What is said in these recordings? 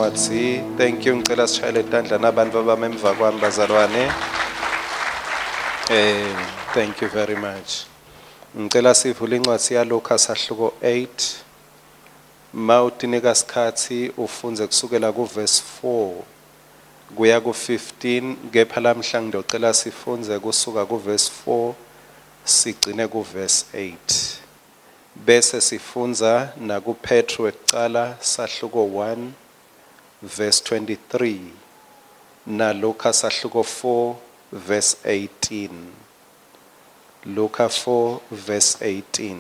incwadi. Thank you ngicela sishayele tandla nabantu abamemva kwami bazalwane. Thank you very much. Ngicela sivule incwadi yaLuka sahluko 8. Mawutinika isikhathi ufunze kusukela kuverse 4 kuya ku15 kepha lamhla ngidocela sifunze kusuka kuverse 4 sigcine kuverse 8. Bese sifunza nakuPetru ekucala sahluko 1 verse 23 na Luka sahluko 4 verse 18. Luka 4 verse 18.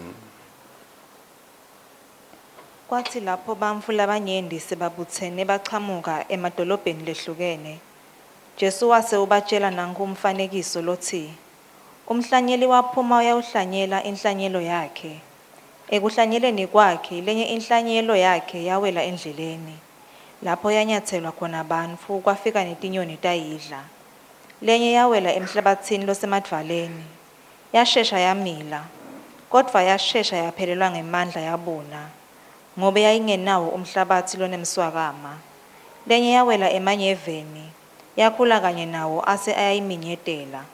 Kwathi lapho bamfula abanyendisi babuthene bachamuka emadolobheni lehlukene, Jesu wase ubatshela nangumfanekiso lothi, umhlanyeli waphuma uyawuhlanyela inhlanyelo yakhe. Ekuhlanyeleni kwakhe lenye inhlanyelo yakhe yawela endleleni, lapho yanyathelwa khona abantu kwafika netinyoni tayidla. Lenye yawela emhlabathini losemadvaleni, yashesha yamila, kodwa yashesha yaphelelwa ngemandla yabuna, ngoba yayingenawo umhlabathi lonemswakama. Lenye yawela emanyeveni, yakhula kanye nawo ase ayayiminyetela.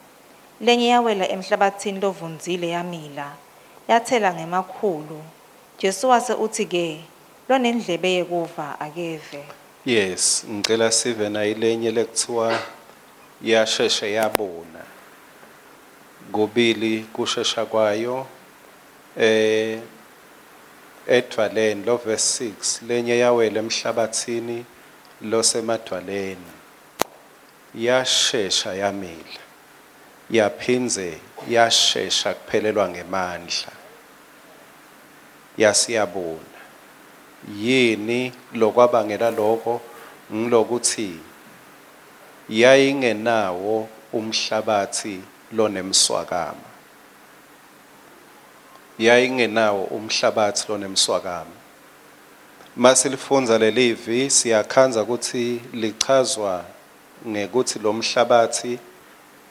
Lenye yawela emhlabathini lovunzile yamila, yathela ngemakhulu. Jesu wase uthi-ke, lonendlebe yekuva akeve. Yes, ngicela sive na ilenye lekuthiwa yasheshe yabona. Kubili kushesha kwayo edvaleni lo verse 6 lenye yawela emhlabathini losemadvaleni yashesha yamila yaphinze yashesha kuphelelwa ngemandla yasiyabona. Yini lokwabangela lokho? Ngilokuthi yayingenawo umhlabathi lonemswakama. Yayingenawo umhlabathi lonemswakama. Masilifunza lelivi siyakhanza ukuthi lichazwa ngekuthi lo mhlabathi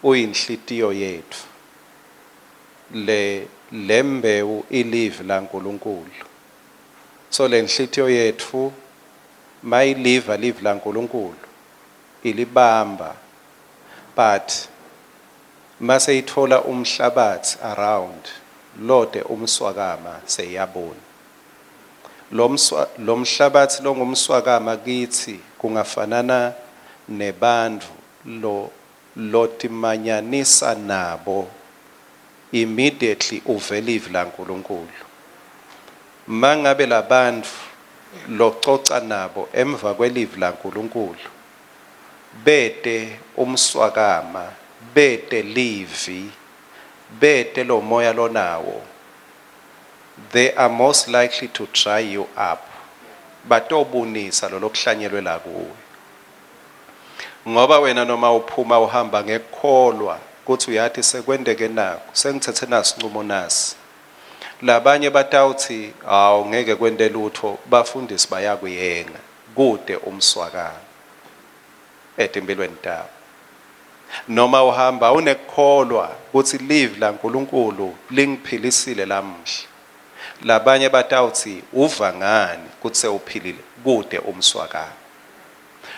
uyinhlitiyo yethu. Lembewu ilivi laNkulunkulu. So lenhlitiyo yethu mayiliva livi laNkulunkulu ilibamba, but mase ithola umhlabathi around lode umswakama seyabona. Lo mhlabathi longumswakama kithi kungafanana nebantu lotimanyanisa nabo immediately uvelive laNkulunkulu. Mangabe labantu lococa nabo emva kwelive laNkulunkulu bete umswakama, bete livi, bete lo moya lonawo, they are most likely to dry you up. Batobunisa lo lokuhlanyelwe la kuwe. Ngoba wena noma uphuma uhamba ngekholwa kuthi uyathi sekwendeke nakho, sengithethe nasinqumo nasi. Labanye batawuthi awu ngeke kwende lutho, bafundisi bayakuyenga kude umswakama etimpilweni tabo. Noma uhamba unekholwa kuthi live laNkulunkulu lingiphilisile lamhla. Labanye batawuthi uva ngani kuthi sewuphilile kude umswakama.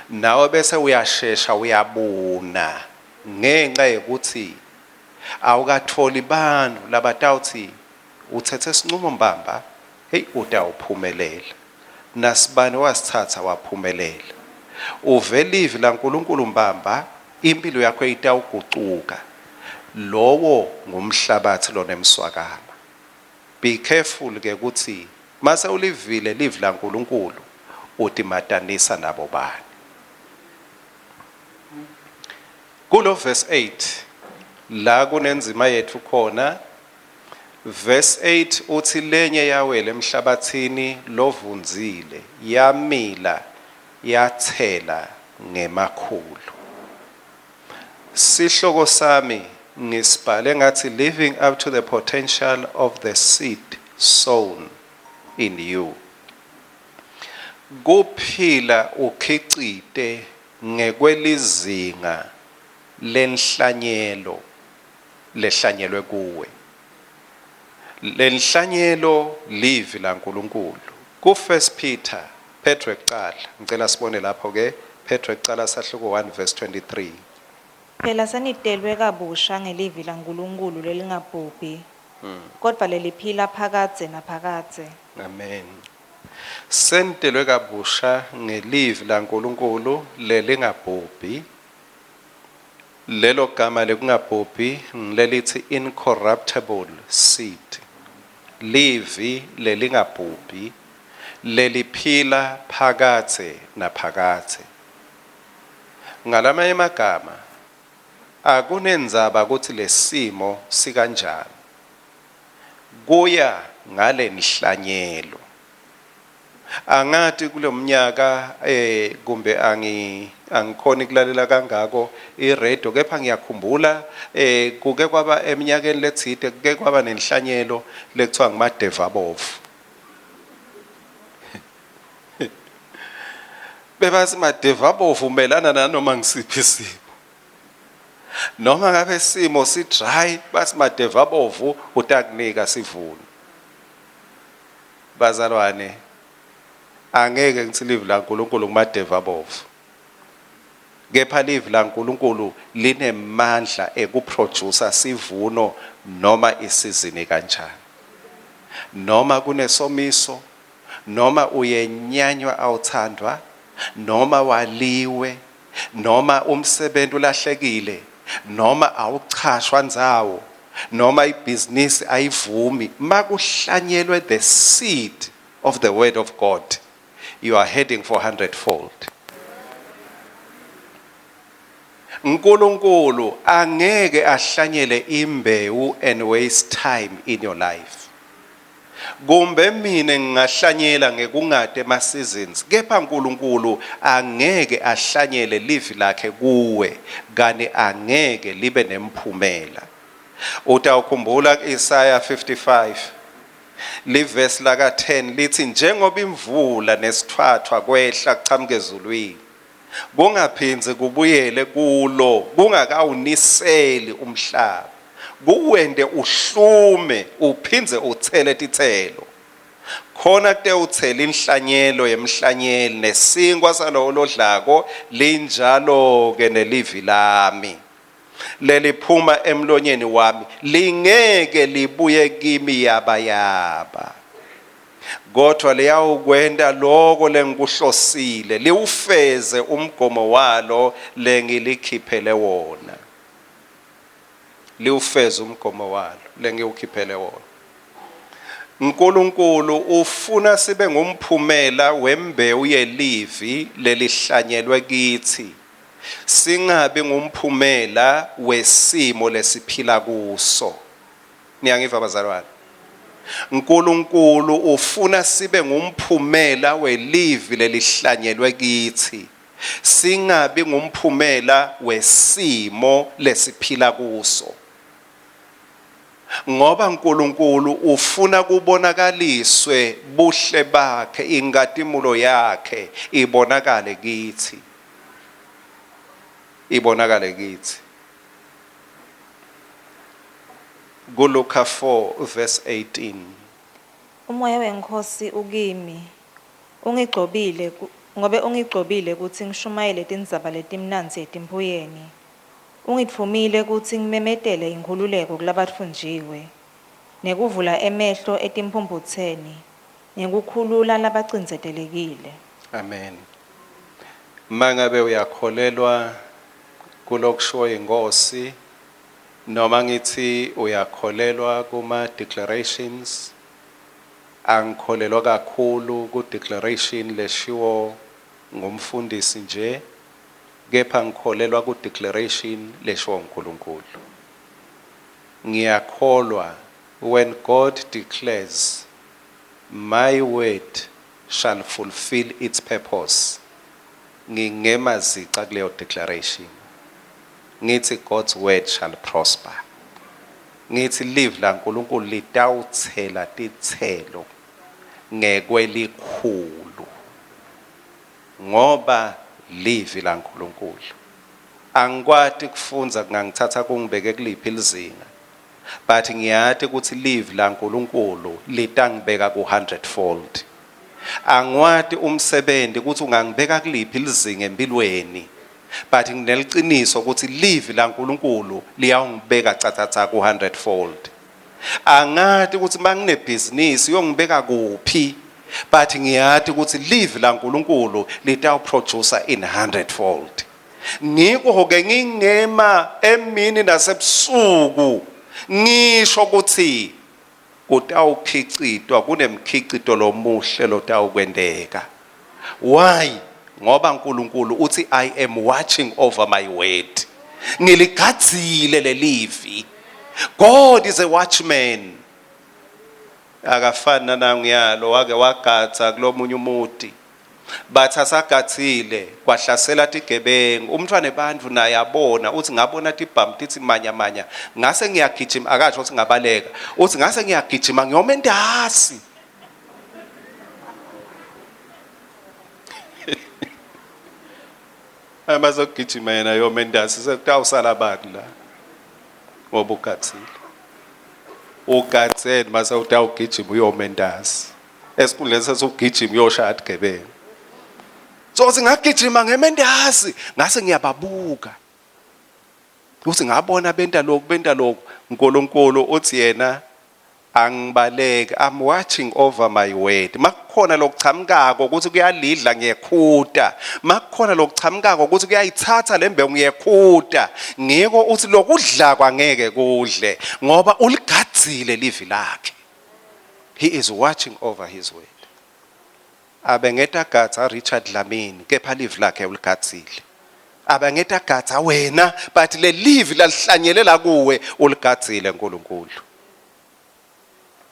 Nawe bese uyashesha uyabuna ngenxa yokuthi awukatholi bantu labatawuthi uthethe isinqumo mbamba, hey utawuphumelela. Nasibani wasithatha waphumelela. Uvelive laNkulunkulu mbamba, impilo yakho itawugucuka. Lowo ngumhlabathi lonemswakama. Be careful ke ukuthi mase ulivile live laNkulunkulu utimatanisa nabo bani. Kulo verse 8 la kunenzima yethu khona. Verse 8 uthi lenye yawela emhlabathini lovunzile yamila yathela ngemakhulu. Sihloko sami ngisibhale ngathi living up to the potential of the seed sown in you. Kuphila ukhicite ngekwelizinga lenhlayelo lehlanyelwe kuwe. Lenhlayelo livi laNkulunkulu. Ku 1 Peter Petro ekuqala ngicela sibone lapho ke Petro ekuqala sahluko 1 verse 23. Phela senidelwe kabusha ngelivi laNkulunkulu lelingabhubhi, kodwa leliphila phakathe naphakathe. Amen. Sentelwe kabusha ngelivi laNkulunkulu lelingabhubhi. Lelo gama lekungabhubhi ngilelithi incorruptible seed. Livi lelingabhubhi leliphila phakathe naphakathe. Ngalamanye amagama akunenzaba ukuthi lesimo sikanjani. Kuya ngale Lenhlayelo. Angathi kulomnyaka kumbe angikhona ukulalela kangako iradio kepha ngiyakhumbula kuke kwaba eminyakeni lethide kuke kwaba Lenhlayelo lekuthiwa ngumadevabovu. Bebathi madevabovu umelana nanoma ngisiphi isimo. Noma ngabe simo si dry bathi madevabovu utakunika sivuno. Bazalwane angeke ngithi live laNkulunkulu ngumadevabovu. Kepha live laNkulunkulu linemandla ekuproduce sivuno noma isizini kanjani. Noma kunesomiso, noma uyenyanywa awuthandwa, noma waliwe, noma umsebenzi ulahlekile, noma awuchashwa nzawo, noma ibhizinisi ayivumi, makuhlanyelwe the seed of the word of God, you are heading for 100-fold. Nkulunkulu angeke ahlanyele imbewu and waste time in your life. Kumbe mina ngingahlanyela ngekungade ema seasons, kepha uNkulunkulu angeke ahlanyele livi lakhe kuwe kani angeke libe nemphumela. Utawukhumbula Isaiah 55 liverse laka 10 lithi njengoba imvula nesithwathwa kwehla kuchamuke ezulwini kungaphindze kubuyele kulo kungakawuniseli umhlaba kuwende uhlume uphindze uthele tithelo khona kute uthele inhlanyelo yemhlanyeli nesinkwa salowo lodlako linjalo ke nelivi lami leliphuma emlonyeni wami lingeke libuye kimi yaba kodwa liyawukwenda lokho lengikuhlosile liwufeze umgomo walo lengilikhiphele wona liwufeze umgomo walo lengiwukhiphele wona. uNkulunkulu ufuna sibe ngumphumela wembewu yelivi lelihlanyelwe kithi singabi ngumphumela wesimo lesiphila kuso. Niyangiva bazalwane? uNkulunkulu ufuna sibe ngumphumela welivi lelihlanyelwe kithi singabi ngumphumela wesimo lesiphila kuso. Ngoba uNkulunkulu ufuna kubonakaliswe buhle bakhe ingadimulo yakhe ibonakale kithi. Ibonakale kithi. Luka 4 verse 18. Umoya weNkosi ukimi ungigcobile ngobe ungigcobile ukuthi ngishumayele tindzaba letimnanzi etimpuyeni. Ungithumile ukuthi ngimemetele inkhululeko kulabathunjiwe nekuvula emehlo etimphumputheni nekukhulula labacindzetelekile. Amen. Mangabe uyakholelwa kulokusho inkosi noma ngithi uyakholelwa kuma declarations angikholelwa kakhulu ku declaration leshiwo ngumfundisi nje kepha ngikholelwa ku declaration leshiwo uNkulunkulu. Ngiyakholwa when God declares my word shall fulfill its purpose ngingemazica kuleyo declaration ngithi God's word shall prosper ngithi live la uNkulunkulu litawuthela tithelo ngekwelikhulu ngoba live la uNkulunkulu. Angikwati kufunza ngangithatha kungibeke kuliphi ilizinga but ngiyathi ukuthi live la uNkulunkulu litangibeka ku 100-fold Angwati umsebenzi ukuthi ungangibeka kuliphi ilizinga empilweni. But ngineliciniso ukuthi live laNkulunkulu liyangibeka cathatha ku 100-fold. Angathi ukuthi manginebhizinisi yongibeka kuphi, but ngiyathi ukuthi live laNkulunkulu litawuproducer in 100-fold. Ngikho ke ngingema emini nasebusuku ngisho ukuthi utawukhicitwa kunemkhicito lomuhle lotawukwendeka. Why? Ngoba uNkulunkulu uthi I am watching over my word. Ngiligadzile lelivi. God is a watchman. Akafana nangiyalo wake wagatha kulomunye umuti. Bathi asagathile kwahlasela tigebengu. Umntwana ebandvu naye yabona uthi ngabona tibhamu tithi manya ngase ngiyagijima akasho ukuthi ngabaleka. Uthi ngase ngiyagijima ngiyoma endasi. Amazogijima yena yoma endasi sekutawusala abantu la. Ngoba ugathile. Ugathene mase utawugijima uyoma endasi. Esikhundleni sesugijima uyoshaya tigebengu. So singagijima ngemendasi ngase ngiyababuka. Uthi ngabona benta lokhu uNkulunkulu uthi yena angibaleke. I'm watching over my word. Makukhona lokuchamukako ukuthi kuyalidla ngiyekhuta. Makukhona lokuchamukako ukuthi kuyayithatha lembe ngiyekhuta. Ngiko uthi lokudla kwangeke kudle ngoba uligadzile livi lakhe. He is watching over his word. Abengeta gatha Richard Dlamini kepha live lakhe uligadzile. Abengeta gatha wena but le live lalihlanyelela kuwe uligadzile uNkulunkulu.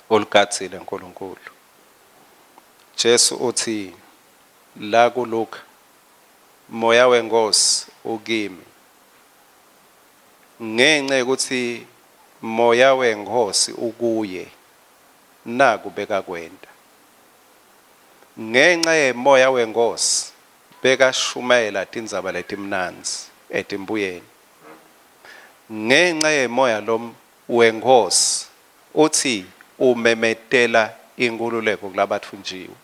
Uligadzile uNkulunkulu. Jesu uthi la kuLuka moya wenkosi ukimi. Ngenxa ukuthi moya wenkosi ukuye naku beka kwenda. Ngenxa yemoya wenkosi beka shumela tindzaba letimnanzi etimbuyeni. Ngenxa yemoya wenkosi uthi umemetela inkululeko kulabathunjiwe.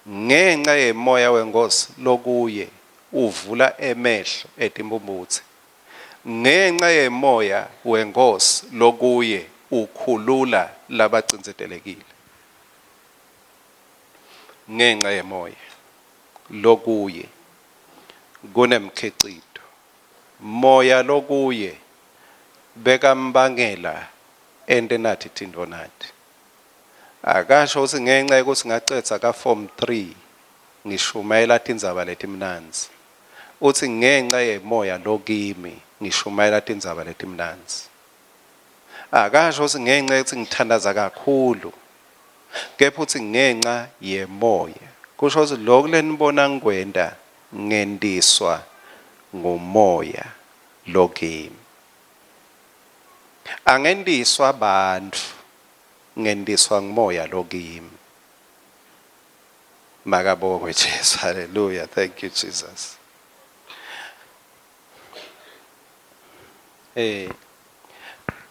Ngenxa yemoya wenkosi lokuye uvula emehlo etimbumbuthe. Ngenxa yemoya wenkosi lokuye ukhulula labacindzetelekile. Ngenxa yemoya lokuye kunemkhicito. Moya lokuye bekambangela ente nathi tindvo nathi. Akasho ukuthi ngenxa yokuthi ngacetha ka form 3 ngishumayela tindzaba letimnanzi. Uthi ngenxa yemoya lokimi ngishumayela tindzaba letimnanzi. Akasho ukuthi ngenxa yokuthi ngithandaza kakhulu. Kepha uthi ngenxa yemoya. Kusho ukuthi lokho lenibona ngikwenda ngendiswa ngomoya lokimi. Angendiswa abantu, ngendiswa ngomoya lokimi. Makabongwe Jesu. Hallelujah. Thank you Jesus.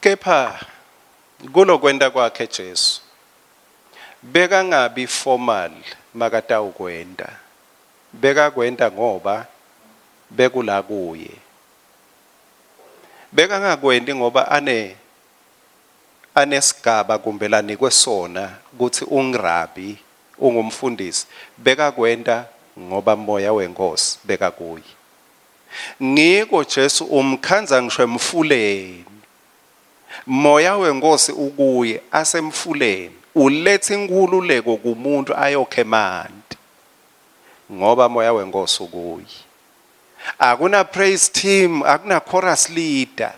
Kepha kulokwenda kwakhe Jesu beka ngabi formal makatawukwenda. Beka kwenda ngoba bekula kuye. Beka ngakwendi ngoba anesigaba kumbe lanikwe sona ukuthi ungirabi ungumfundisi. Beka kwenda ngoba moya wenkosi beka kuye. Ngiko Jesu umkhanza ngisho emfuleni. Moya wenkosi ukuye asemfuleni. Uletha inkululeko kumuntu ayokhemandi. Ngoba moya wenkosi ukuye. Akuna praise team, akuna chorus leader.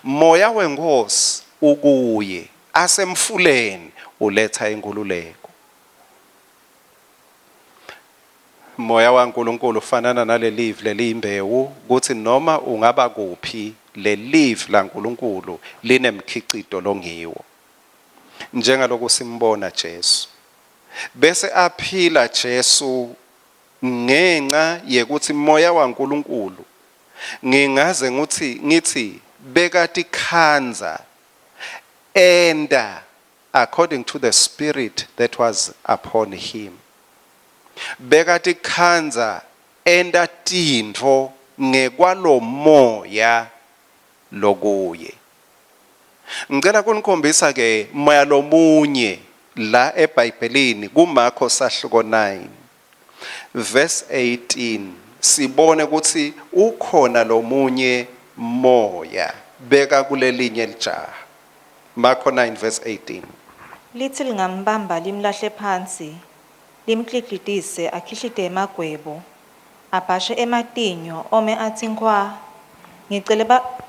Moya wenkosi ukuye asemfuleni uletha inkululeko. Moya waNkulunkulu ufanana nale live leliyimbewu ukuthi noma ungaba kuphi le live laNkulunkulu linemkhicito longiwo. Njengaloku simbona Jesu. Bese aphila Jesu ngenxa yekuthi moya waNkulunkulu ngingaze ngithi bekati khanza enda according to the spirit that was upon him. Bekati khanza enda tintfo ngekwalomoya lokuye. Ngicela kunikhombisa ke moya lomunye la eBhayibhelini kuMarko sahluko 9 verse 18 sibone ukuthi ukhona lomunye moya beka kulelinye elijaha. Marko 9 verse 18. Lithi lingambamba limlahle phansi, limklikitise akhishite emagwebo, abhashe ematinyo ome athi nkhwa.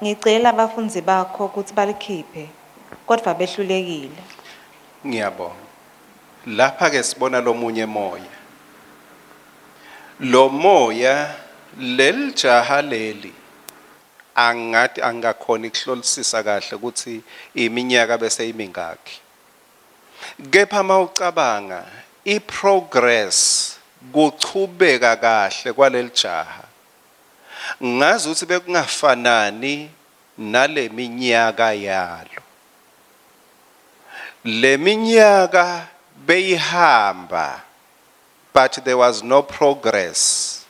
Ngicela abafunzi bakho ukuthi balikhiphe, kodwa behlulekile. Ngiyabonga. Lapha ke sibona lomunye moya. Lo moya lelijaha leli angathi angakhona ukuhlolisisa kahle ukuthi iminyaka bese imingaki. Kepha mawucabanga iprogress kuchubeka kahle kwalelijaha. Ngazi ukuthi bekungafanani nale minyaka yalo. Le minyaka beyihamba, but there was no progress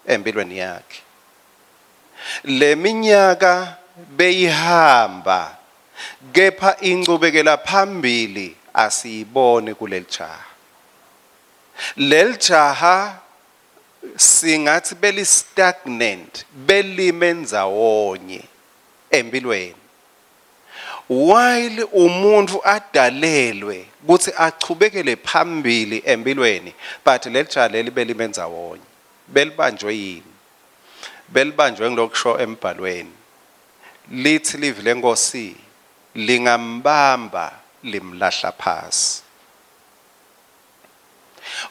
empilweni yakhe. Le minyaka beyihamba, kepha incubekela phambili asiyibone kulelijaha. Lelijaha singathi beli stagnant, belimenza wonye empilweni. While umuntu adalelwe ukuthi achubekele phambili empilweni, but lelijaha leli belimenza wonye. Belibanjwe yini? Belibanjwe ngilokusho embhalweni. Lithi livi lenkosi lingambamba limlahla phasi.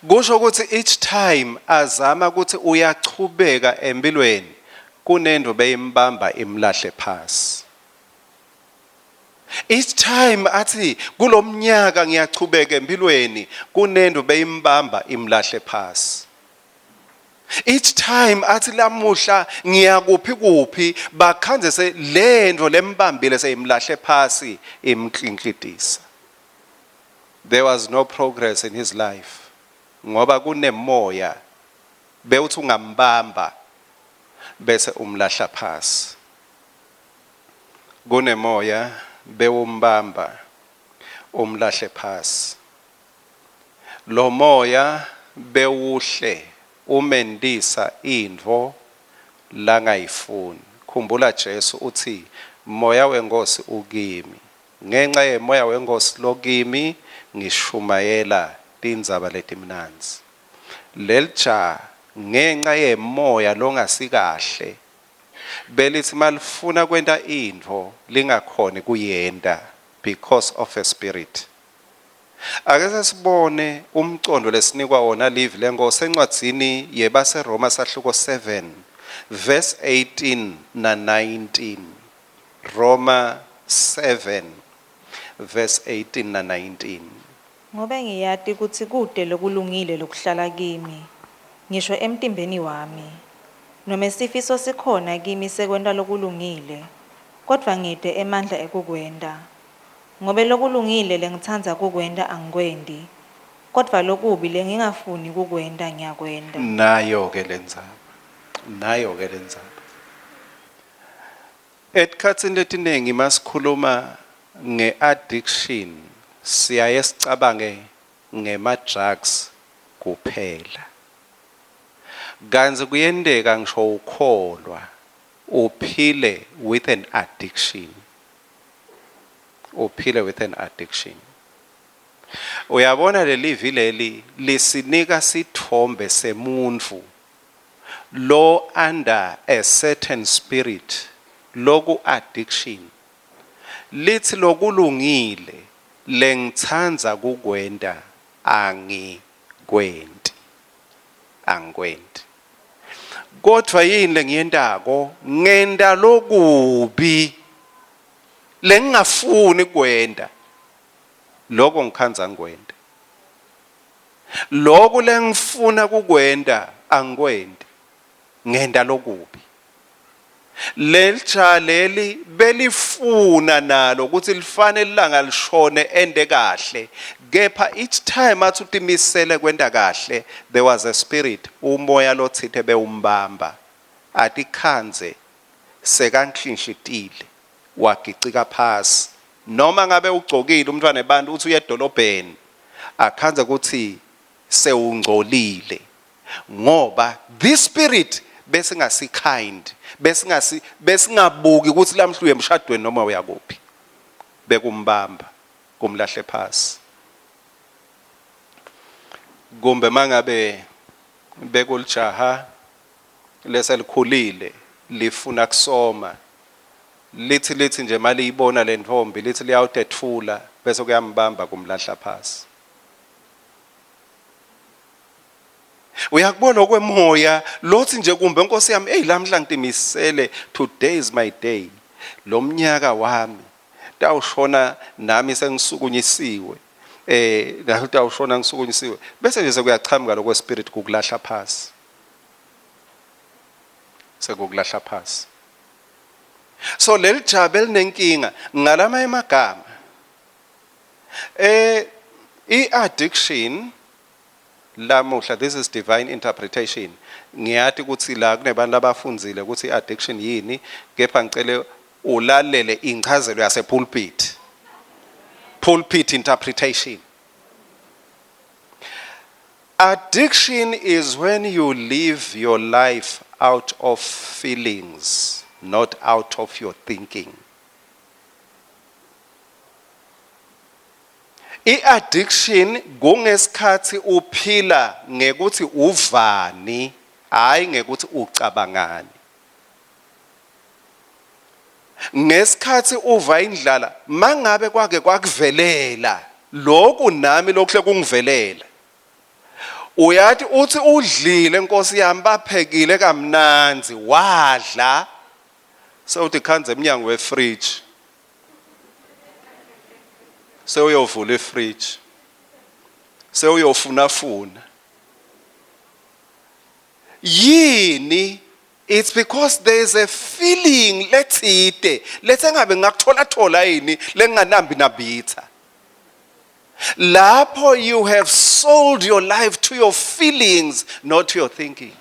Kusho ukuthi each time azama ukuthi uyachubeka empilweni kunento beyimbamba imlahle phasi. Each time athi kulomnyaka ngiyachubeka empilweni kunento beyimbamba imlahle phasi. Each time athi lamuhla ngiyakuphi kuphi bakhanze se lento lembambile seyimlahle phasi imklinkidisa. There was no progress in his life. Ngoba kunemoya bewuthi ungambamba bese umlahla phasi. Kunemoya bewumbamba umlahle phasi. Lo moya bewuhle umendisa indvo langayifuni. Khumbula Jesu uthi moya wenkosi ukimi. Ngenxa yemoya wenkosi lokimi ngishumayela indzaba letimnanzi. Lelijaha ngenxa yemoya longasikahle belithi malifuna kwenta intfo lingakhoni kuyenda because of a spirit. Ake sesibone umcondo lesinikwa wona livi lenkosi encwadzini yebaseRoma sahluko 7 verse 18 na 19. Roma 7 verse 18 na 19. Ngoba ngiyati ukuthi kude lokulungile lokuhlala kimi, ngisho emtimbeni wami. Noma isifiso sikhona kimi sekwenta lokulungile, kodwa ngide emandla ekukwenda. Ngoba lokulungile lengithanda kukwenda angikwendi, kodwa lokubi lengingafuni kukwenda ngiyakwenda. Nayo ke lenzaba. Esikhatsini letiningi masikhuluma ngeaddiction siyaye sicabange ngema-drugs kuphela. Kanti kuyendeka ngisho ukholwa uphile with an addiction. Uyabona leli vileli lisinika sithombe semuntu lo under a certain spirit loku addiction. Lithi lokulungile lengithanza kukwenda angikwendi. Kodwa yini lengiyendako ngenda lokubi lengingafuni kwenda. Lokho ngikhanza ngikwenda. Lokho lengifuna kukwenda angikwendi. Ngenda lokubi. lelitsha leli belifuna nalo ukuthi lifanele ilanga lishone ende kahle, kepha each time athi utimisele kwenda kahle, there was a spirit, umoya lothithe bewumbamba athi khanze sekanhlinhlitile wagicika phasi. Noma ngabe ugcokile umntwana ebantu uthi uye edolobheni akhanze ukuthi sewungcolile, ngoba this spirit besingasi kind, besingabuki ukuthi lamhla uye emshadweni noma uyakuphi, bekumbamba kumlahle phasi. Kumbe mangabe bekulijaha leselikhulile lifuna kusoma, lithi nje mali ibona le ntombi lithi liyawutetfula bese kuyambamba kumlahla phasi. Uyakubona okwemoya lothi nje kumbe Nkosi yami, hey lamhla ngitimisele, today is my day, lo mnyaka wami tawushona nami sengisukunyisiwe, tawushona ngisukunyisiwe, bese nje sekuyachamuka lokwe spirit kukulahla phasi, sekukulahla phasi. So leli jabe linenkinga ngalama emagama. I-addiction lamuhla, this is divine interpretation. Ngiyathi ukuthi la kunebantu abafundzile ukuthi i-addiction yini, kepha ngicele ulalele incazelo yase pulpit. Pulpit interpretation. Addiction is when you live your life out of feelings, not out of your thinking. I-addiction kungesikhathi uphila ngekuthi uvani, hayi ngekuthi ucabangani. Ngesikhathi uva indlala, mangabe kwake kwakuvelela lokhu nami lokhle kungivelela, uyathi uthi udlile Nkosi yami baphekile kamnanzi wadla, sewuthi khanze emnyango wefridge, sewuyovula ifridge, sewuyofunafuna yini. It's because there is a feeling lethite lethengabe ngakuthola yini lenganambi nabitha. Lapho you have sold your life to your feelings, not to your thinking.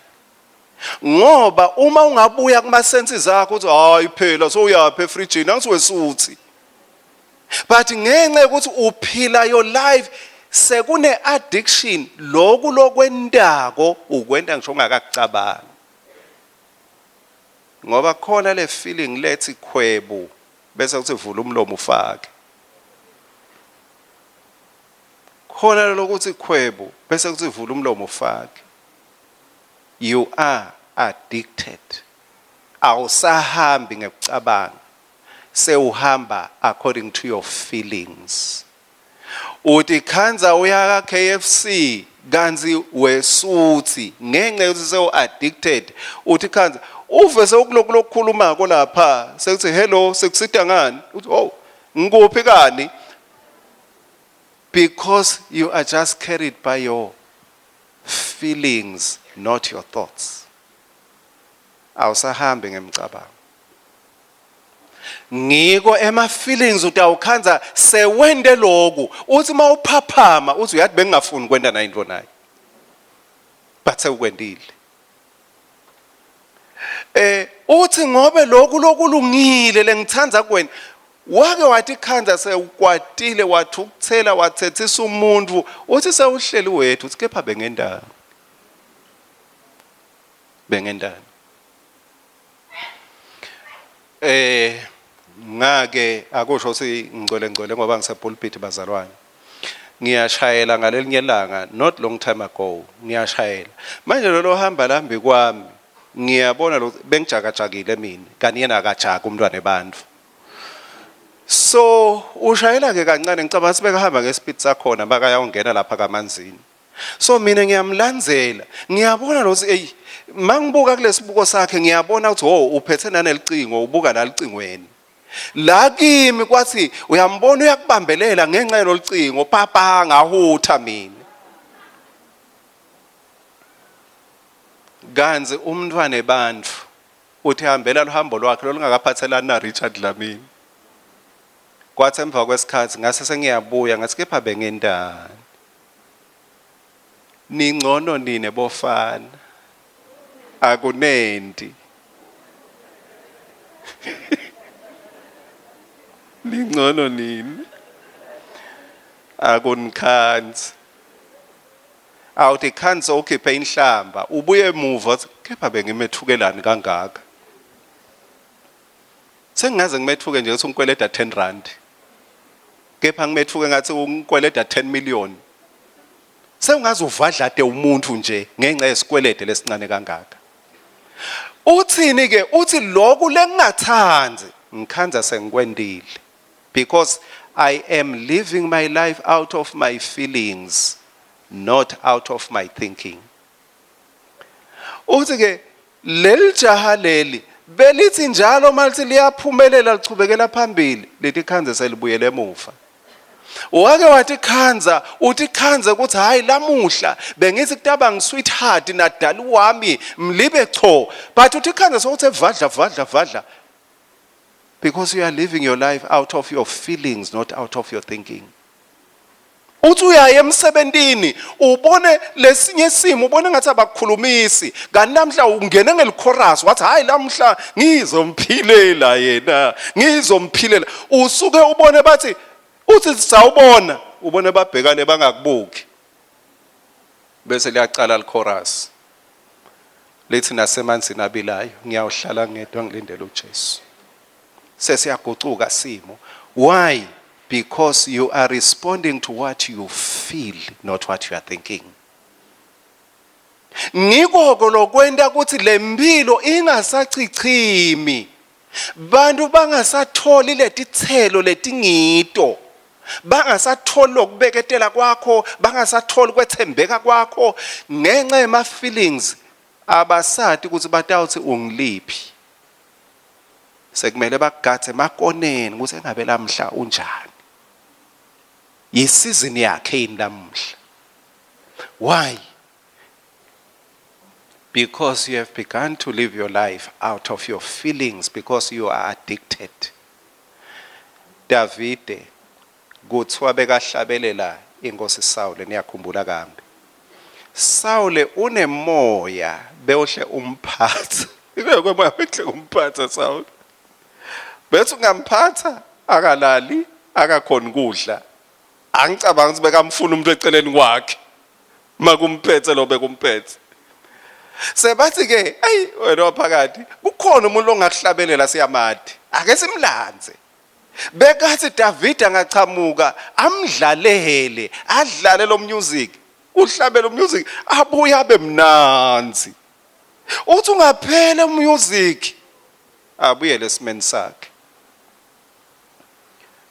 Ngoba uma ungabuya kuma senses akho uthi hayi phela so uyapha efridge angisiwesuthi, but ngenxa ukuthi uphila your life sekune addiction, lokhu lokwendako ukwenda ngisho ungakakucabanga, ngoba khona le feeling lethi khwebu bese kuthi vula umlomo ufake, khona lokuthi khwebu bese kuthi vula umlomo ufake. You are addicted. Awusahambi ngekucabanga, sewuhamba according to your feelings. Uthi khanza uya ka KFC kanzi wesuthi ngenxa yokuthi sewu addicted. Uthi khanza uve sewukulokukhuluma ko lapha sekuthi hello sekusida ngani, uthi oh ngikuphi kani, because you are just carried by your feelings, not your thoughts. Awusahambi ngemcabango. Ngiko ema feelings utawukhanza sewende lokhu, uthi mawuphaphama uthi uyathi bengingafuni kwenda na into nayo, but sewukwendile. Uthi ngobe lokhu lokulungile lengithanza kwena, wake wathi khanza sewukwatile wathi ukuthela wathethisa umuntu, uthi sewuhleli wethu uthi kepha bengendani. Ngake akusho ukuthi ngcole ngoba ngisepulpit bazalwane, ngiyashayela ngalelinye ilanga not long time ago, ngiyashayela manje lo hamba lambi kwami ngiyabona lo bengijakajagile mina kanti yena akajaka umntwana ebantu. So ushayela ke kancane ngicabanga sibeka hamba ngespeed sakhona bakayawungena lapha kamanzini. So mina ngiyamlandzela ngiyabona lo hey mangibuka kulesibuko sakhe ngiyabona ukuthi oh uphethe nanelicingo ubuka nalicingweni. La kimi kwathi uyambona uyakubambelela ngenxa yolcingo papa ngahutha mina. Ganze umntwana ebantu uthi hambela luhambo lwakhe lolungakaphathelani na Richard Dlamini. Kwathi emva kwesikhathi ngase sengiyabuya ngathi kepha bengendani. Ningcono nine bofana. Akunendi. Ningcono nini. Akunikhanzi. Awuthi khanzi ukhiphe inhlamba ubuye emuva kepha bengimethukelani kangaka. Sengaze ngimethuke nje ukuthi ungikweleda 10 rand. Kepha ngimethuke ngathi ungikweleda 10 million. Sengaze uvadlade umuntu nje ngenxa yesikwelede lesincane kangaka. Uthini ke uthi lokhu lengingathanzi ngikhanza sengikwendile because I am living my life out of my feelings, not out of my thinking. Uthi ke leli jaha leli belithi njalo malithi liyaphumelela lichubekela phambili lithi khanze selibuyele emuva. Wake wathi khanza uthi khanze ukuthi hayi lamuhla bengithi kutaba ngisweetheart nadali wami mlibe cho but uthi khanze sokuthi vadla because you are living your life out of your feelings, not out of your thinking. Uthi uyaye emsebentini ubone lesinye simo ubone ngathi abakukhulumisi kanti namhla ungene ngelichorus wathi hayi lamhla ngizomphilela yena ngizomphilela usuke ubone bathi uthi sawubona ubone babhekane bangakubuki bese liyaqala lichorus lethi nasemanzini abilayo ngiyawuhlala ngedwa ngilindele uJesu. Sesiyagucuka simo. Why? Because you are responding to what you feel, not what you are thinking. Ngikho lokwenda ukuthi lempilo ingasachichimi. Bantu bangasatholi letithelo letingito. Bangasatholi lokubeketela kwakho, bangasatholi kwethembeka kwakho ngenxa yema feelings abasati ukuthi batawuthi ungiliphi. Sekumele bagathe makoneni ukuthi engabe lamhla unjani. Yisizini yakhe inamhla. Why? Because you have begun to live your life out of your feelings because you are addicted. Davide kuthiwa bekahlabelela inkosi Saul niyakhumbula kambe. Saul unemoya beohle umphatha. Ikwemoya behle umphatha Saul. Bethu ngamphatha akalali akakhona ukudla. Angicabanga ukuthi bekamfuna umuntu eceleni kwakhe. Makumphethe lo bekumphethe. Sebathi ke ayi wena waphakathi kukhona umuntu ongakuhlabelela siyamadi. Ake simlanze. Bekathi David angachamuka amdlalele adlale lo music. Uhlabela music abuya abe mnanzi. Uthi ungaphela music abuye lesimeni sakhe.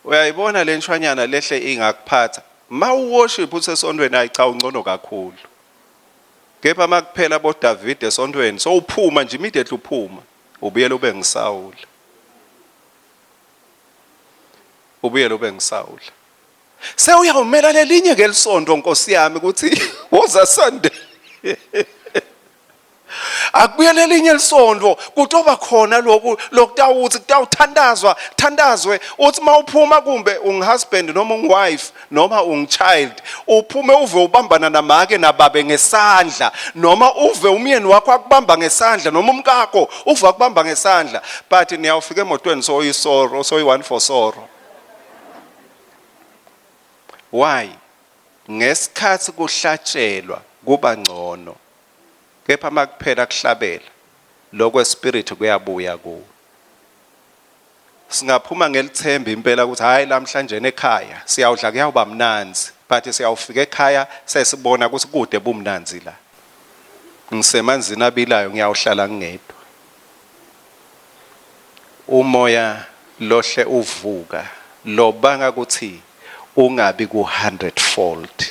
Uyayibona le nshwanyana lehle ingakuphatha. Worship usesontweni ayicha ungcono kakhulu. Kepha makuphela bo David esontweni so uphuma nje immediately uphuma ubuyela ube ngiSaul. Ubuyela ube ngiSaul. Sewuyawumela lelinye ngelisonto Nkosi yami ukuthi woza Sunday. Akubuyele lelinye lisonto kutoba khona lokutawuthi kutawuthandazwa thandazwe uthi mawuphuma kumbe ungihusband noma ungiwife noma ungichild uphume uve ubambana namake nababe ngesandla noma uve umyeni wakho akubamba ngesandla noma umkakho uve akubamba ngesandla but niyawufika emotweni soyisoro soyi1 for sorrow. Why? Ngesikhathi kuhlatshelwa kuba ngcono. Kepha makuphela kuhlabela lokwe spirit kuyabuya ku. Singaphuma ngelithemba impela ukuthi hayi lamhlanje ekhaya siyawudla kuyawuba mnanzi but siyawufika ekhaya sesibona ukuthi kude bumnanzi la. Ngisemanzini abilayo ngiyawuhlala ngedwa. Umoya lohle uvuka lobanga ukuthi ungabi ku 100-fold.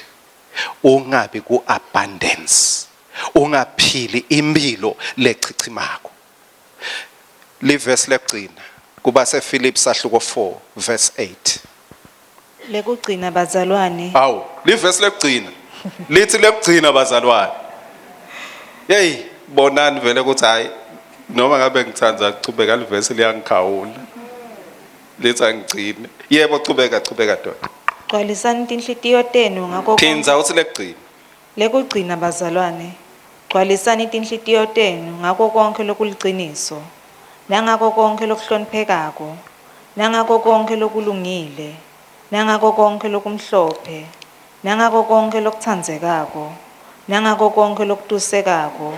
Ungabi ku abundance. Ungaphili impilo lechichimako. Liverse lekugcina kuba sePhilip sahluko 4 verse 8. Lekugcina bazalwane. Awu, liverse lekugcina. Lithi lekugcina bazalwane. Hey, bonani vele ukuthi hayi noma ngabe ngithandza kuchubeka livesi liyangikhawula lithi angigcine yebo chubeka doda Gcwalisani tinhlitiyo tenu ngako phindza uthi lekugcina lekugcina bazalwane. Gcwalisani tinhlitiyo tenu ngako konke lokuliciniso, nangako konke lokuhloniphekako, nangako konke lokulungile, nangako konke lokumhlophe, nangako konke lokuthandzekako, nangako konke lokutusekako,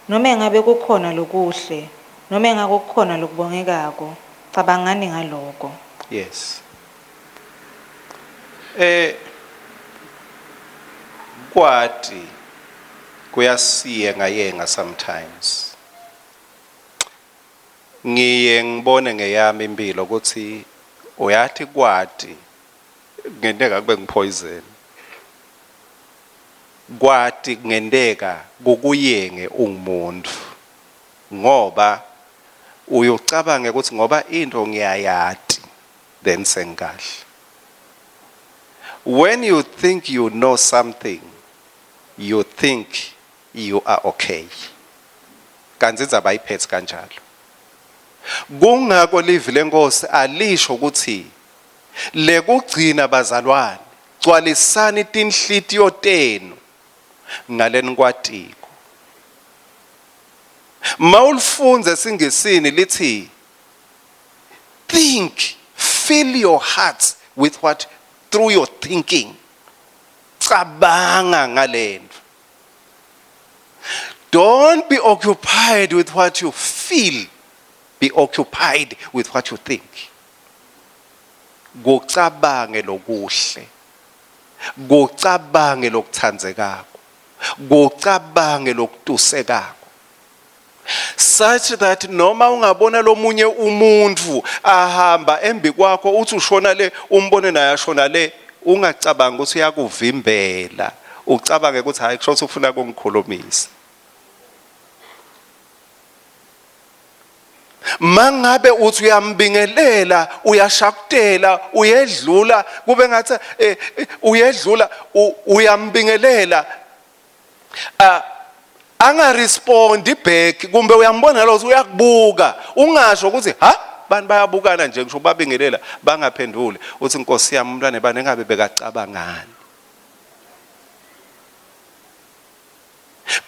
noma engabe kukhona lokuhle, noma engabe kukhona lokubongekako, cabangani ngaloko. yes kwati kuyasiyenga sometimes ngiye ngibone ngeyami impilo ukuthi uyathi kwati ngendeka kube ngipoison kwati ngendeka kukuyenge ungumuntu ngoba uyocabanga ukuthi ngoba into ngiyayati then sengahle. When you think you know something, you think you are okay. Kanti indzaba ayiphethe kanjalo. Kungako livi lenkosi alisho ukuthi lekugcina bazalwane gcwalisani tinhlitiyo tenu ngaleni kwatiko. Mawulifunze singesini lithi think, fill your hearts with what through your thinking. Cabanga ngalento. Don't be occupied with what you feel. Be occupied with what you think. Gocabange lokuhle. Gocabange lokuthandzekako. Gocabange lokutusekako. Such that noma ungabona lomunye umuntu ahamba embi kwakho uthi ushona le umbone naye ashona le ungacabanga ukuthi uyakuvimbela ucabange ukuthi hayi kusho ukuthi ufuna ukungikhulumisa. Mangabe uthi uyambingelela uyashakutela uyedlula kube ngathi uyedlula uyambingelela anga respond back kumbe uyambona lo uyakubuka ungasho ukuthi ha bani bayabukana nje ngisho babingelela bangaphendule uthi inkosi yami umntwana bani engabe bekacabangani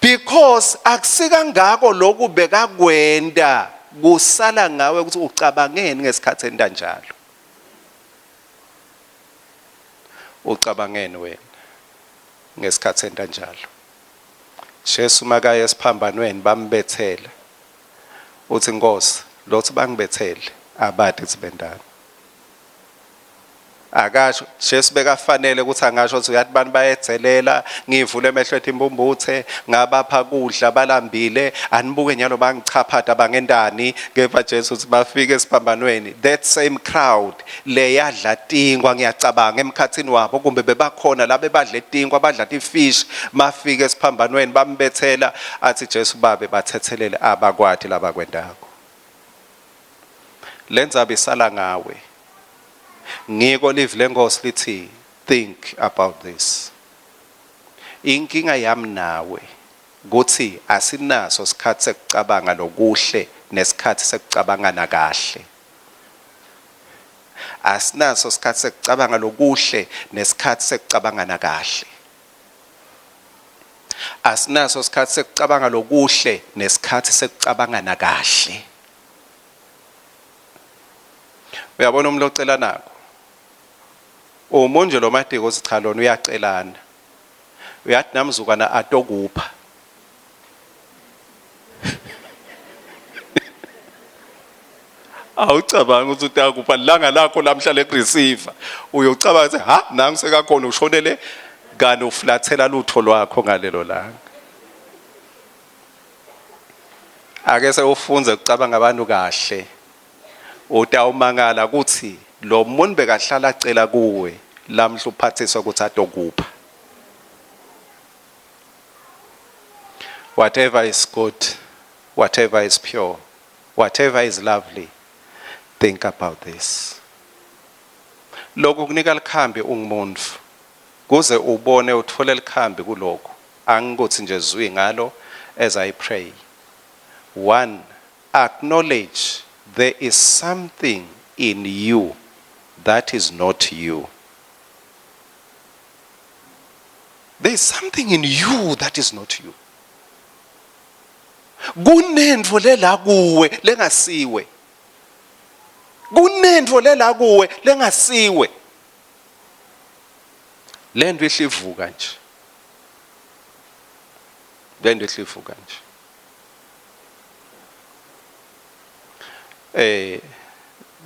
because akusika ngako lokhu bekakwenda kusala ngawe ukuthi ucabangeni ngesikhathi endanjalo ucabangeni wena ngesikhathi endanjalo. Jesu makaya esiphambanweni bambethela uthi Nkosi lothi bangibethele abade sibendana akasho Jesu bekafanele ukuthi angasho ukuthi uyathi bani bayethelela ngivule emehlo ethi imbumbuthe ngabapha kudla balambile anibuke nyalo bangichaphatha bangendani kepha Jesu uthi bafike esiphambanweni that same crowd le yadla tingwa ngiyacabanga emkhathini wabo kumbe bebakhona la bebadla tingwa badla ifish mafike esiphambanweni bambethela athi Jesu babe bathethelele abakwathi labakwendako lenza bisala ngawe. Ngiko live lenkosi lithi think about this. Inkinga yami nawe ukuthi asinaso isikhathi sekucabanga lokuhle nesikhathi sekucabanga nakahle. Asinaso isikhathi sekucabanga lokuhle nesikhathi sekucabanga nakahle. Asinaso isikhathi sekucabanga lokuhle nesikhathi sekucabanga nakahle. Uyabona umuntu ocela nako umonje lo madiko zichalona uyacelana uyathi namzukwana atokupha awucabanga ukuthi utakupha langa lakho lamhlala ereceiver uyocabanga ukuthi ha nangu sekakhona ushonele kani uflathela lutho lwakho ngalelo langa. Ake sewufunze ukucabanga abantu kahle utawumangala ukuthi lo muntu bekahlala acela kuwe lamhla uphathiswa ukuthi atokupha. Whatever is good, whatever is pure, whatever is lovely, think about this. Lokho kunika likhambi ungumuntu kuze ubone uthole likhambi kuloko angikuthi nje zwi ngalo as I pray. 1, acknowledge there is something in you that is not you. There is something in you that is not you. Kunento lela kuwe lengasiwe. Kunento lela kuwe lengasiwe. Lento ihlivuka nje. Lento ihlivuka nje.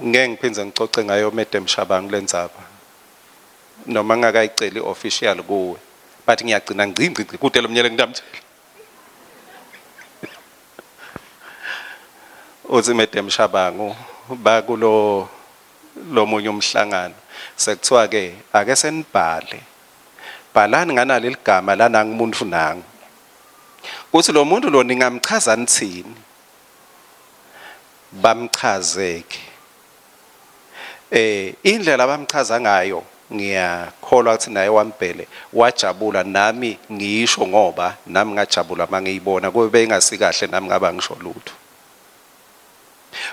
Ngeke ngiphindze ngicoce ngayo Madam Shabang lendzaba. Noma ngakayiceli official kuwe. But ngiyagcina ngci kude lo mnyele ngidamtshela. Uthi Madam Shabang bakulo munye umhlangano sekuthiwa ke ake senibhale. Bhalani nganalo ligama lana ngumuntu nangu. Kuthi lo muntu lo ningamchaza nithini? Bamchazeke. Indlela bamchaza ngayo ngiyakholwa ukuthi naye wambhele wajabula nami ngisho ngoba nami ngajabula mangiyibona kube ingasikahle nami ngaba ngisho lutho.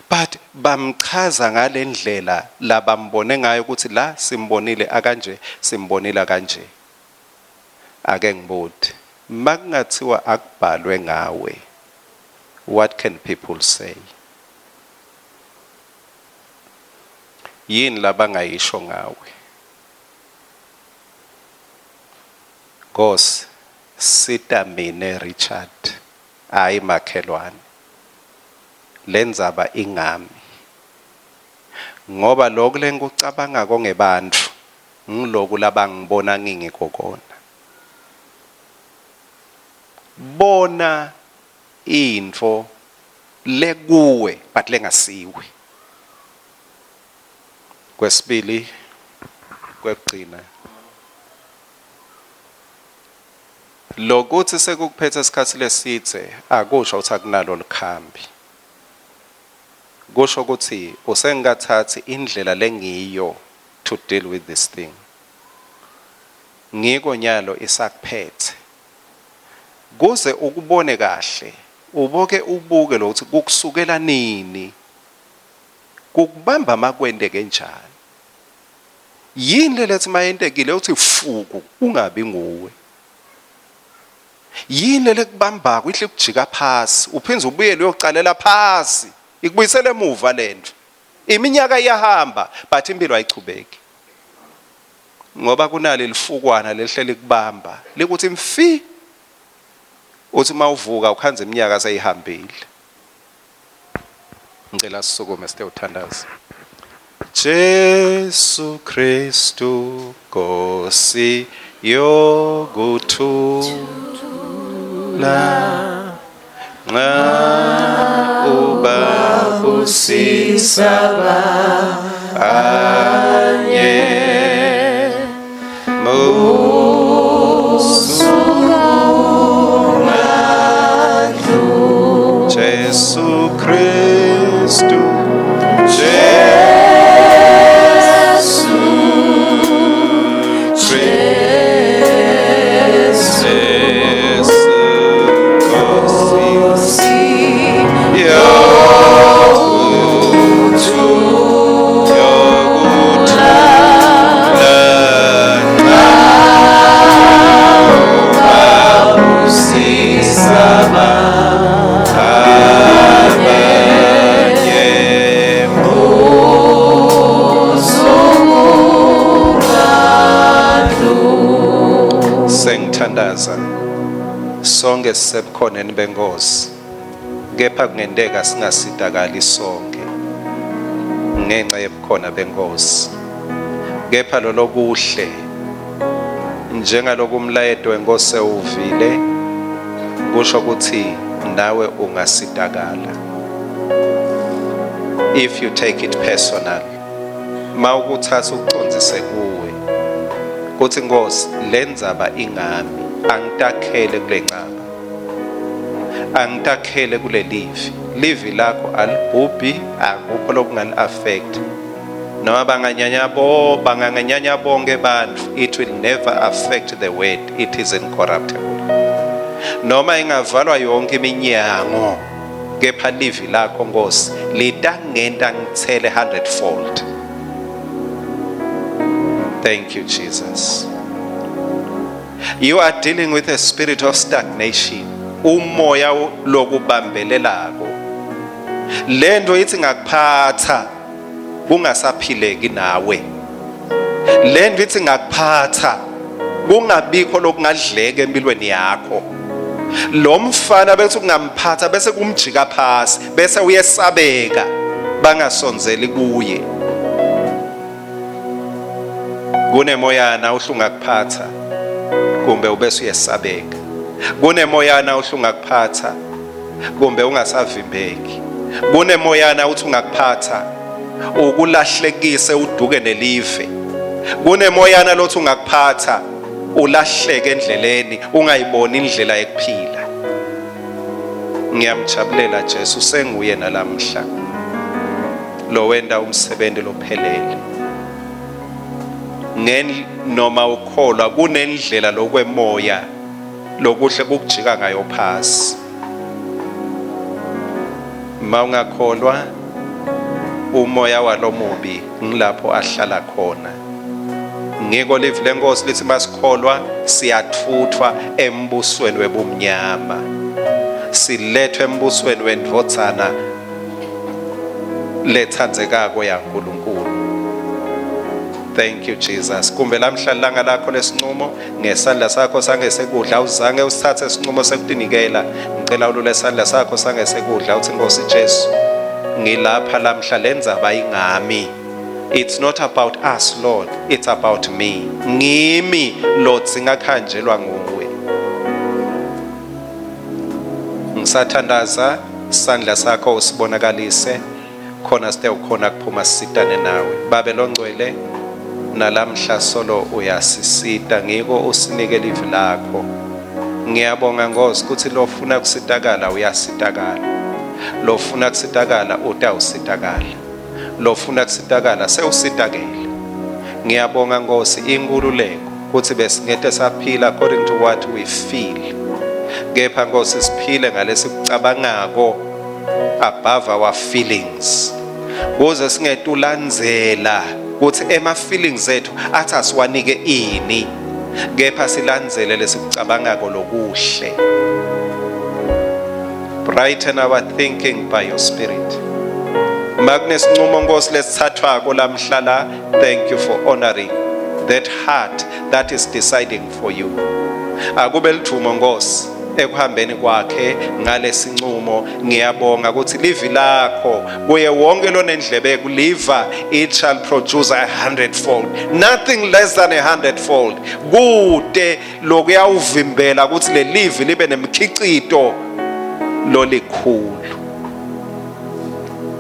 But bamchaza ngalendlela labambone ngayo ukuthi la simbonile akanje simbonile kanje. Ake ngibuthi makungathiwa akubhalwe ngawe, what can people say? Yini labangayisho ngawe? Gos sitamine Richard ayi makhelwane lendzaba ingami ngoba lokho lenkucabanga kongebantu ngiloku labangibona ngingikokona. Bona info lekuwe but lengasiwe. Kwesibili kwekugcina lokuthi sekukuphethe isikhathi lesithe akusho ukuthi akunalo likhambi. Kusho ukuthi usengakathathi indlela lengiyo to deal with this thing. Ngiko nyalo isakuphethe. Kuze ukubone kahle ubuke lo ukuthi kukusukela nini kukubamba makwende kanjani. Yini lethi mayentekile uthi fuku ungabi nguwe. Yini lekubamba kwihle kujika phasi uphinze ubuyele uyocalela phasi ikubuyisele emuva lento. Iminyaka iyahamba but impilo ayichubeki. Ngoba kunale lifukwana lehlele kubamba likuthi mfi uthi mawuvuka ukhanze iminyaka seyihambile. Ngicela sisukume sithe uthandaza. Jesu Kristu Nkosi yokuthula nxa ubabusisa abanye Jesu Kristu sonke sisebukhoneni benkosi kepha kungendeka singasidakali sonke ngenxa yebukhona benkosi kepha lolo kuhle njengaloku umlayedo wenkosi ewuvile kusho ukuthi nawe ungasidakala if you take it personal. Mawukuthatha ucondzise kuwe kuthi Nkosi lendzaba ingami angitakhele kule ncaba angitakhele kule livi lakho alibhubhi akukho lokungani affect noma banganyanya bonke bantu it will never affect the word. It is incorruptible. Noma ingavalwa yonke iminyango kepha livi lakho Nkosi litangenta ngithele 100-fold. Thank you, Jesus. You are dealing with a spirit of stagnation. Umoya lokubambelelako. Lento ithi ngakuphatha kungasaphileki nawe. Lento ithi ngakuphatha kungabikho lokungadleka empilweni yakho. Lo mfana bethi kungamphatha bese kumjika phasi bese uyesabeka bangasonzeli kuye. Kunemoyana uhlunga kuphatha kumbe ubese uyesabeka. Kunemoyana uhlunga kuphatha kumbe ungasavimbeki. Kunemoyana uthi ungakuphatha ukulahlekise uduke nelive. Kunemoyana lothi ungakuphatha ulahleke endleleni ungayiboni indlela ekuphila. Ngiyamjabulela Jesu senguye nalamhla lo wenda umsebenzi lophelele. Noma ukholwa kunendlela lokwemoya lokuhle kukujika ngayo phasi. Mawungakholwa umoya walomubi ngilapho ahlala khona. Ngiko live lenkosi lithi masikholwa siyathuthwa embusweni webumnyama. Silethwe embusweni wendvodzana lethandzekako yaNkulunkulu. Thank you Jesus. Kumbe lamhla langa lakho lesinqumo ngesandla sakho sangesekudla uzange usithathe isinqumo sekudinikela. Ngicela ulule isandla sakho sangesekudla uthi Nkosi Jesu ngilapha lamhla lenzaba ingami. It's not about us Lord, it's about me. Ngimi Lord singakhanjelwa nguwe. Ngisathandaza isandla sakho usibonakalise khona sithe ukhona kuphuma sisitane nawe. Babe longcwele nalamhla solo uyasisita ngiko usinike livi lakho. Ngiyabonga Nkosi ukuthi lofuna kusitakala uyasitakala. Lofuna kusitakala utawusitakala. Lofuna kusitakala sewusitakele. Ngiyabonga Nkosi inkululeko ukuthi besingete saphila according to what we feel. Kepha Nkosi siphile ngalesi kucabangako above our feelings. Kuze singetulandzela ukuthi ema feelings ethu athi asiwanike ini. Kepha silandzele lesikucabangako lokuhle. Brighten our thinking by your spirit. Magnus Ncumo Nkosi lesithathwako lamhlala. Thank you for honoring that heart that is deciding for you. Akube lithumo Nkosi ekuhambeni kwakhe ngalesi ncumo. Ngiyabonga ukuthi livi lakho kuye wonke lo nendlebe kuliva it shall produce 100-fold, nothing less than 100-fold. Kude lokuyawuvimbela ukuthi le livi libe nemkhicito lolikhulu.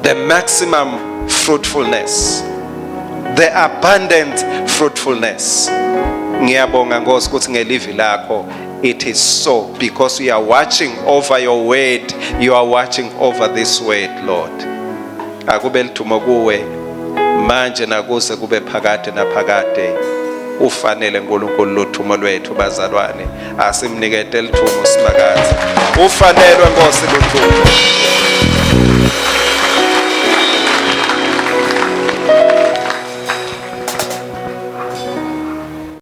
The maximum fruitfulness, the abundant fruitfulness. Ngiyabonga Nkosi ukuthi ngelivi lakho it is so, because you are watching over your word, you are watching over this word Lord. Akube lithumo kuwe manje nakuze kube phakade naphakade. Ufanele uNkulunkulu lothumo lwethu bazalwane. Asimnikete lithumo simakazi. Ufanele Nkosi lothumo.